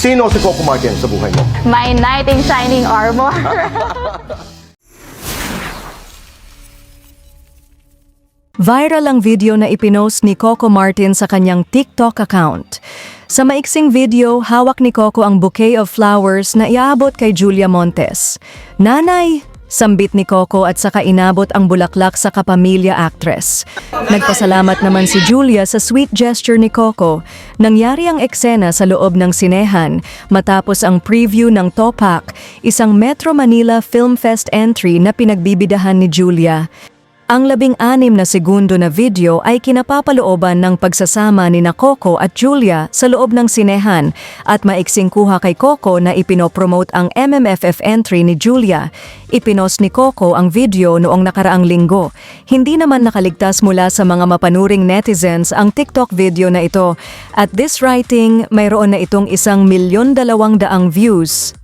Sino si Coco Martin sa buhay mo? My knight in shining armor. Viral ang video na ipinost ni Coco Martin sa kanyang TikTok account. Sa maiksing video, hawak ni Coco ang bouquet of flowers na iaabot kay Julia Montes. "Nanay!" sambit ni Coco at saka inabot ang bulaklak sa kapamilya actress. Nagpasalamat naman si Julia sa sweet gesture ni Coco. Nangyari ang eksena sa loob ng sinehan matapos ang preview ng Topak, isang Metro Manila Film Fest entry na pinagbibidahan ni Julia. Ang 16 na segundo na video ay kinapapalooban ng pagsasama ni Coco at Julia sa loob ng sinehan at maiksing kuha kay Coco na ipinopromote ang MMFF entry ni Julia. Ipinost ni Coco ang video noong nakaraang linggo. Hindi naman nakaligtas mula sa mga mapanuring netizens ang TikTok video na ito. At this writing, mayroon na itong 1,200,000 views.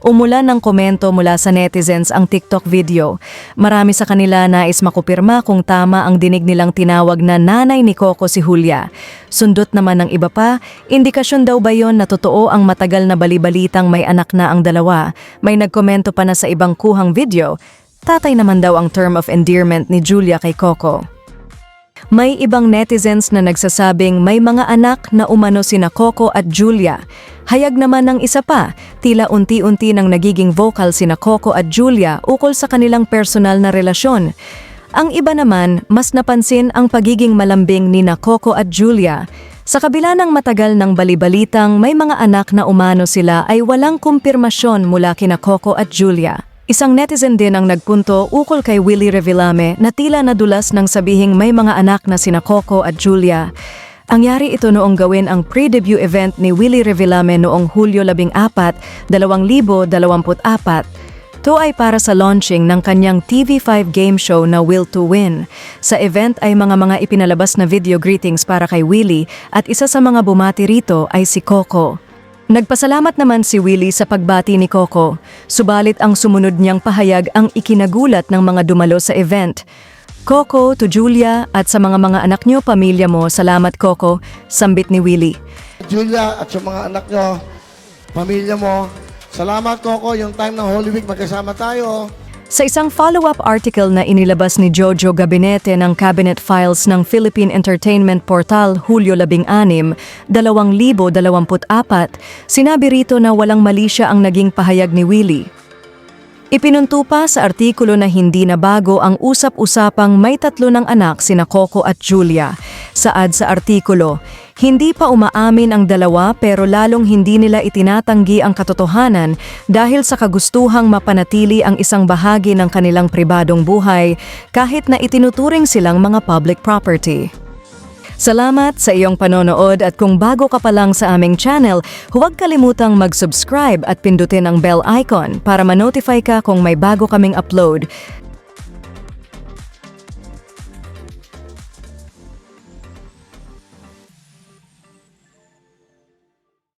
Umulan ng komento mula sa netizens ang TikTok video. Marami sa kanila nais makupirma kung tama ang dinig nilang tinawag na nanay ni Coco si Julia. Sundot naman ng iba pa, indikasyon daw ba yon na totoo ang matagal na balibalitang may anak na ang dalawa? May nagkomento pa na sa ibang kuhang video, tatay naman daw ang term of endearment ni Julia kay Coco. May ibang netizens na nagsasabing may mga anak na umano sina Coco at Julia. Hayag naman ng isa pa, tila unti-unti nang nagiging vocal sina Coco at Julia ukol sa kanilang personal na relasyon. Ang iba naman, mas napansin ang pagiging malambing ni Coco at Julia. Sa kabila ng matagal ng balibalitang may mga anak na umano sila ay walang kumpirmasyon mula kina Coco at Julia. Isang netizen din ang nagpunto ukol kay Willie Revillame na tila nadulas ng sabihing may mga anak na sina Coco at Julia. Angyari ito noong gawin ang pre-debut event ni Willie Revillame noong Hulyo 14, 2024. Ito ay para sa launching ng kanyang TV5 game show na Will to Win. Sa event ay mga ipinalabas na video greetings para kay Willie at isa sa mga bumati rito ay si Coco. Nagpasalamat naman si Willie sa pagbati ni Coco, subalit ang sumunod niyang pahayag ang ikinagulat ng mga dumalo sa event. "Coco, to Julia at sa mga anak niyo, pamilya mo, salamat Coco," sambit ni Willie. Julia at sa mga anak niyo, pamilya mo, salamat Coco, yung time ng Holy Week magkasama tayo. Sa isang follow-up article na inilabas ni Jojo Gabinete ng Cabinet Files ng Philippine Entertainment Portal Hulyo 16, 2024, sinabi rito na walang mali siya ang naging pahayag ni Willie. Ipinunto pa sa artikulo na hindi na bago ang usap-usapang may 3 ng anak sina Coco at Julia. Saad sa artikulo, hindi pa umaamin ang dalawa pero lalong hindi nila itinatanggi ang katotohanan dahil sa kagustuhang mapanatili ang isang bahagi ng kanilang pribadong buhay kahit na itinuturing silang mga public property. Salamat sa iyong panonood at kung bago ka pa lang sa aming channel, huwag kalimutang mag-subscribe at pindutin ang bell icon para ma-notify ka kung may bago kaming upload.